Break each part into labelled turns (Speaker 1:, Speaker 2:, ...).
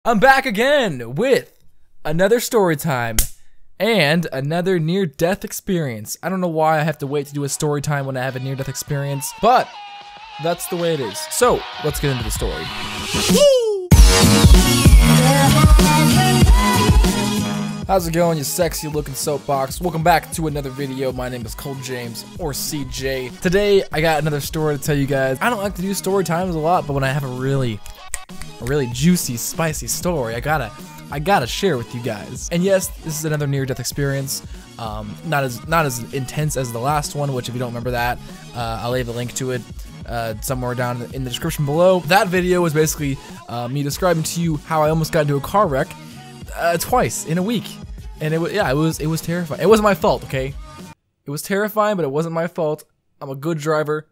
Speaker 1: I'm back again with another story time and another near-death experience. I don't know why I have to wait to do a story time when I have a near-death experience, but that's the way it is. So, let's get into the story. How's it going, you sexy looking soapbox? Welcome back to another video. My name is Cole James, or CJ. Today, I got another story to tell you guys. I don't like to do story times a lot, but when I have a really juicy, spicy story, I gotta share with you guys. And yes, this is another near-death experience. Not as intense as the last one, which if you don't remember that, I'll leave a link to it somewhere down in the description below. That video was basically me describing to you how I almost got into a car wreck twice in a week, and it was terrifying. It wasn't my fault, okay? It was terrifying, but it wasn't my fault. I'm a good driver.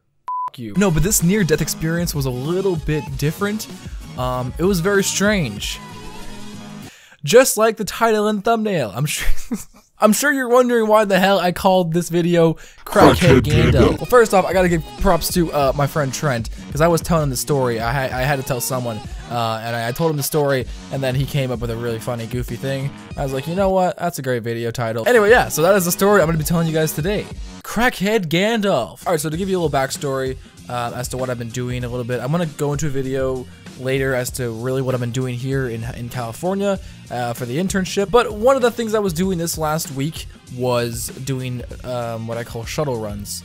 Speaker 1: F you. No, but this near-death experience was a little bit different. It was very strange. Just like the title and thumbnail, I'm sure you're wondering why the hell I called this video Crackhead Gandalf. Well, first off, I gotta give props to my friend Trent, because I was telling him the story. I had to tell someone, and I told him the story, and then he came up with a really funny, goofy thing. I was like, you know what? That's a great video title. Anyway, yeah, so that is the story I'm gonna be telling you guys today. Crackhead Gandalf. All right, so to give you a little backstory as to what I've been doing a little bit, I'm gonna go into a video later as to really what I've been doing here in California for the internship. But one of the things I was doing this last week was doing what I call shuttle runs.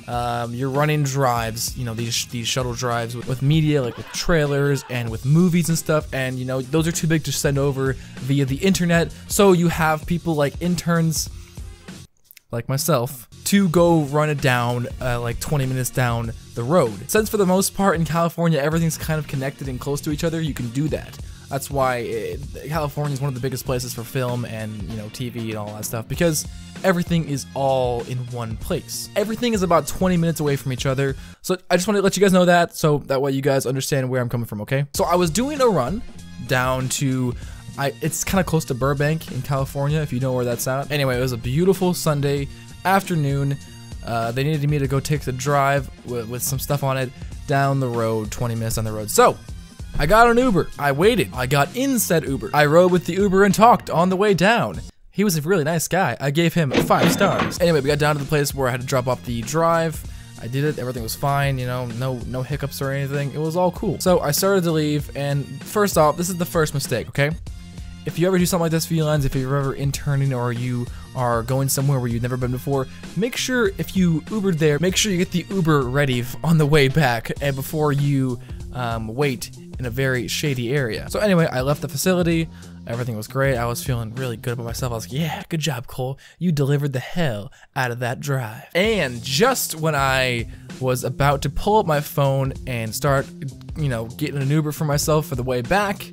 Speaker 1: You're running drives, you know, these shuttle drives with media, like with trailers and with movies and stuff, and you know, those are too big to send over via the internet, so you have people like interns like myself to go run it down like 20 minutes down the road. Since for the most part in California everything's kind of connected and close to each other, you can do that. That's why California is one of the biggest places for film and, you know, TV and all that stuff, because everything is all in one place. Everything is about 20 minutes away from each other. So I just want to let you guys know that, so that way you guys understand where I'm coming from, okay? So I was doing a run down to it's kind of close to Burbank in California, if you know where that's at. Anyway, it was a beautiful Sunday afternoon. They needed me to go take the drive with some stuff on it down the road, 20 minutes on the road. So I got an Uber. I waited. I got in said Uber. I rode with the Uber and talked on the way down. He was a really nice guy. I gave him 5 stars. Anyway, we got down to the place where I had to drop off the drive. I did it, everything was fine, you know, no hiccups or anything. It was all cool. So I started to leave, and first off, this is the first mistake, okay? If you ever do something like this, Felines, if you're ever interning or you are going somewhere where you've never been before, make sure if you Ubered there, make sure you get the Uber ready on the way back and before you wait in a very shady area. So anyway, I left the facility. Everything was great. I was feeling really good about myself. I was like, yeah, good job, Cole. You delivered the hell out of that drive. And just when I was about to pull up my phone and start, you know, getting an Uber for myself for the way back,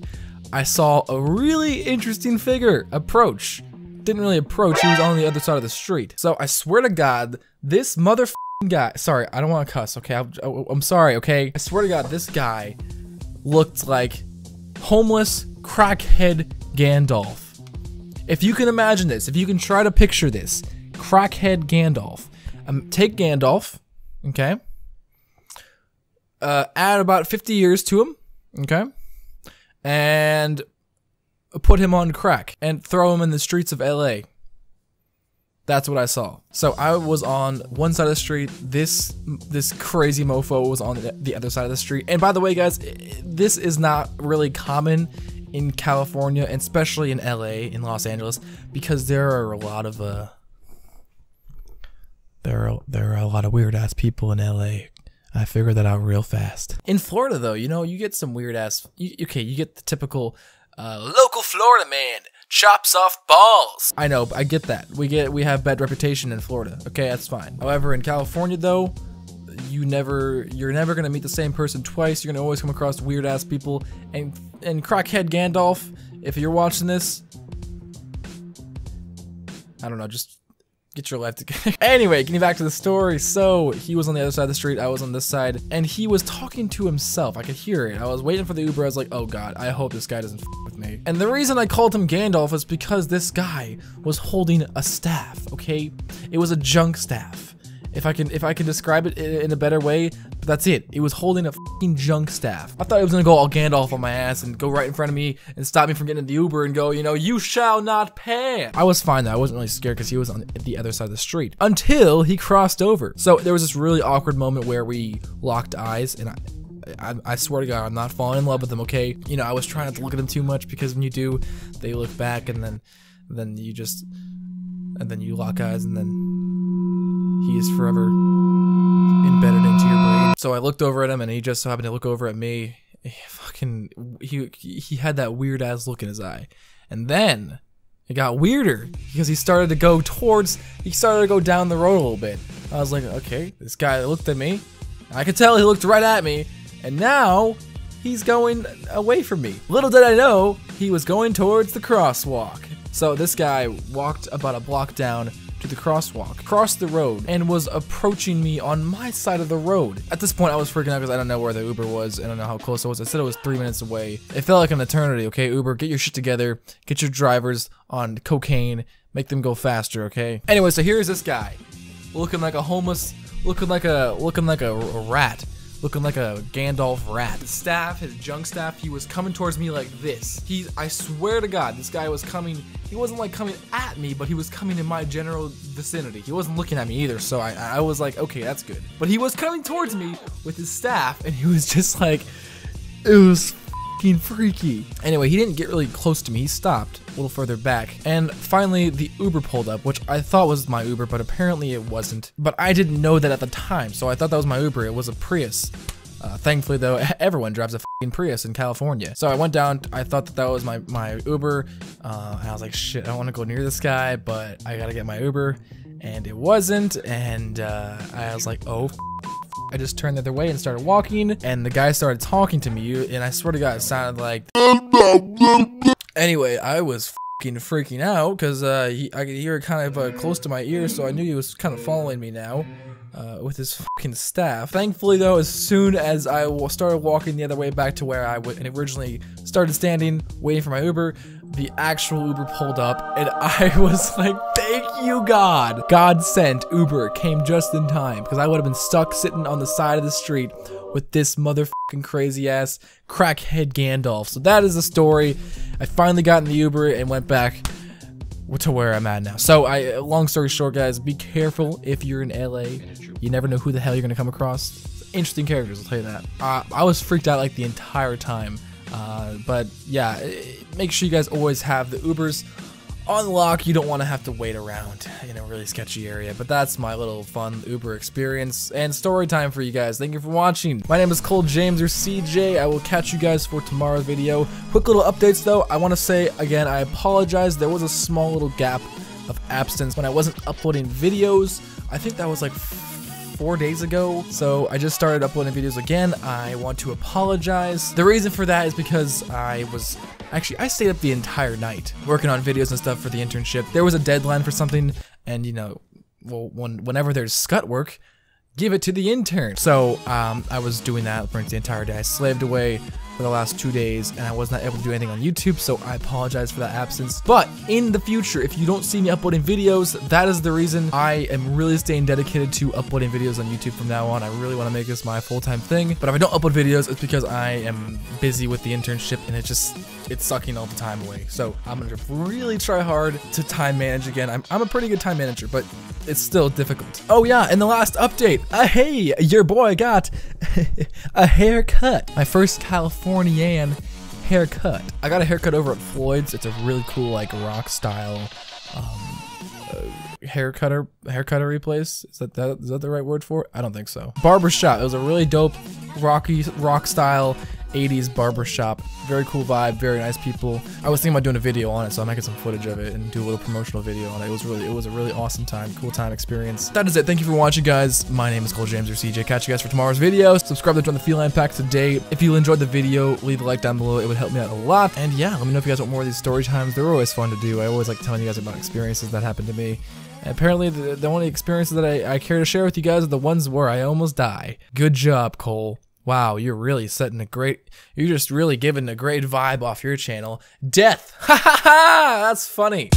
Speaker 1: I saw a really interesting figure approach. Didn't really approach, he was on the other side of the street. So I swear to God, this motherfucking guy, sorry, I don't want to cuss, okay? I'm sorry, okay? I swear to God, this guy looked like homeless crackhead Gandalf. If you can imagine this, if you can try to picture this, crackhead Gandalf. Take Gandalf, okay? Add about 50 years to him, okay? And put him on crack and throw him in the streets of LA. That's what I saw. So I was on one side of the street, this crazy mofo was on the other side of the street. And by the way, guys, this is not really common in California, and especially in LA, in Los Angeles, because there are a lot of weird ass people in LA. I figured that out real fast. In Florida, though, you know, you get some weird ass. Okay, you get the typical local Florida man chops off balls. I know, I get that. We have bad reputation in Florida. Okay, that's fine. However, in California, though, you're never gonna meet the same person twice. You're gonna always come across weird ass people. And crackhead Gandalf, if you're watching this, I don't know, just get your life together. Anyway, getting back to the story. So he was on the other side of the street, I was on this side, and he was talking to himself. I could hear it. I was waiting for the Uber. I was like, oh God, I hope this guy doesn't f with me. And the reason I called him Gandalf is because this guy was holding a staff, okay? It was a junk staff. If I can describe it in a better way, but that's it. It was holding a fucking junk staff. I thought it was gonna go all Gandalf on my ass and go right in front of me and stop me from getting in the Uber and go, you know, you shall not pass. I was fine though. I wasn't really scared because he was on the other side of the street until he crossed over. So there was this really awkward moment where we locked eyes, and I swear to God, I'm not falling in love with him, okay? You know, I was trying not to look at him too much because when you do, they look back and then you just, and then you lock eyes and then he is forever embedded into your brain. So I looked over at him and he just so happened to look over at me. He had that weird ass look in his eye. And then it got weirder because he started to go down the road a little bit. I was like, okay, this guy looked at me. I could tell he looked right at me. And now he's going away from me. Little did I know he was going towards the crosswalk. So this guy walked about a block down to the crosswalk, crossed the road, and was approaching me on my side of the road. At this point, I was freaking out because I don't know where the Uber was. I don't know how close it was. I said it was 3 minutes away. It felt like an eternity, okay? Uber, get your shit together. Get your drivers on cocaine. Make them go faster, okay? Anyway, so here's this guy looking like a homeless, looking like a rat. Looking like a Gandalf rat. The staff, his junk staff, he was coming towards me like this. I swear to God, this guy was coming, he wasn't like coming at me, but he was coming in my general vicinity. He wasn't looking at me either, so I was like, okay, that's good. But he was coming towards me with his staff, and he was just like, it was fucking freaky. Anyway, he didn't get really close to me. He stopped a little further back, and finally the Uber pulled up, which I thought was my Uber, but apparently it wasn't. But I didn't know that at the time, so I thought that was my Uber. It was a Prius. Thankfully though, everyone drives a fucking Prius in California. So I went down, I thought that was my Uber, and I was like, shit, I don't want to go near this guy, but I gotta get my Uber, and it wasn't, and I was like, oh, I just turned the other way and started walking, and the guy started talking to me, and I swear to God, it sounded like... Anyway, I was freaking out, because I could hear it kind of close to my ear, so I knew he was kind of following me now. With his fucking staff. Thankfully though, as soon as I started walking the other way back to where I originally started standing, waiting for my Uber, the actual Uber pulled up, and I was like, thank you God. God sent Uber came just in time, because I would have been stuck sitting on the side of the street with this motherfucking crazy ass crackhead Gandalf. So that is the story. I finally got in the Uber and went back to where I'm at now. So long story short, guys, be careful if you're in LA. You never know who the hell you're gonna come across. Interesting characters, I'll tell you that. I was freaked out like the entire time. But yeah, make sure you guys always have the Ubers on lock. You don't want to have to wait around in a really sketchy area. But that's my little fun Uber experience and story time for you guys. Thank you for watching. My name is Cole James, or CJ. I will catch you guys for tomorrow's video. Quick little updates though. I want to say again, I apologize. There was a small little gap of absence when I wasn't uploading videos. I think that was like 4 days ago, so I just started uploading videos again. I want to apologize. The reason for that is because I stayed up the entire night working on videos and stuff for the internship. There was a deadline for something, and you know, well, whenever there's scut work, give it to the intern. So I was doing that for the entire day. I slaved away for the last 2 days, and I was not able to do anything on YouTube, so I apologize for that absence. But in the future, if you don't see me uploading videos, that is the reason. I am really staying dedicated to uploading videos on YouTube from now on. I really want to make this my full-time thing. But if I don't upload videos, it's because I am busy with the internship, and it's sucking all the time away. So I'm gonna really try hard to time manage again. I'm a pretty good time manager, but it's still difficult. Oh yeah, and the last update. Hey, your boy got a haircut. My first Californian haircut. I got a haircut over at Floyd's. It's a really cool, like, rock style haircuttery place. Is that the right word for it? I don't think so. Barbershop. It was a really dope rock style 80s barbershop. Very cool vibe, very nice people. I was thinking about doing a video on it, so I might get some footage of it and do a little promotional video on it. It was a really awesome time, cool time experience. That is it. Thank you for watching, guys. My name is Cole James, or CJ. Catch you guys for tomorrow's video. Subscribe to join the Feline Pack today. If you enjoyed the video, leave a like down below. It would help me out a lot. And yeah, let me know if you guys want more of these story times. They're always fun to do. I always like telling you guys about experiences that happened to me. And apparently, the only experiences that I care to share with you guys are the ones where I almost die. Good job, Cole. Wow, you're just really giving a great vibe off your channel. Death! Ha ha ha! That's funny.